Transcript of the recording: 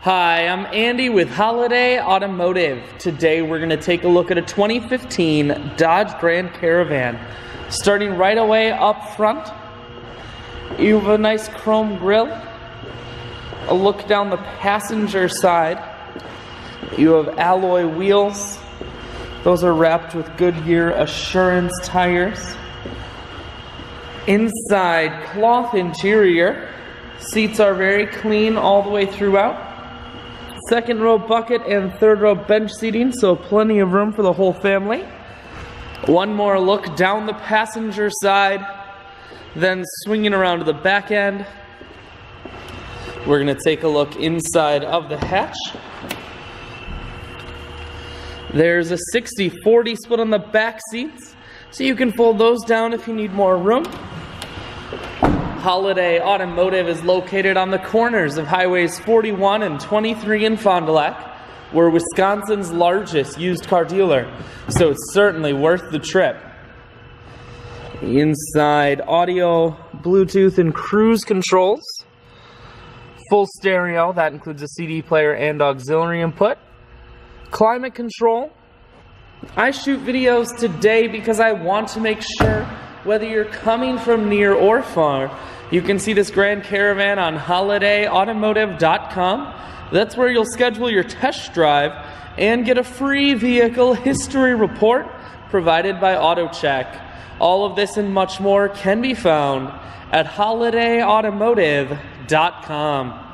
Hi, I'm Andy with Holiday Automotive. Today we're going to take a look at a 2015 Dodge Grand Caravan. Starting right away up front, you have a nice chrome grille. A look down the passenger side, you have alloy wheels. Those are wrapped with Goodyear Assurance tires. Inside, cloth interior. Seats are very clean all the way throughout. Second row bucket and third row bench seating, so plenty of room for the whole family. One more look down the passenger side, then swinging around to the back end. We're going to take a look inside of the hatch. There's a 60-40 split on the back seats, so you can fold those down if you need more room. Holiday Automotive is located on the corners of Highways 41 and 23 in Fond du Lac. We're Wisconsin's largest used car dealer, so it's certainly worth the trip. Inside, audio, Bluetooth, and cruise controls. Full stereo, that includes a CD player and auxiliary input. Climate control. I shoot videos today because I want to make sure whether you're coming from near or far, you can see this Grand Caravan on holidayautomotive.com. That's where you'll schedule your test drive and get a free vehicle history report provided by AutoCheck. All of this and much more can be found at holidayautomotive.com.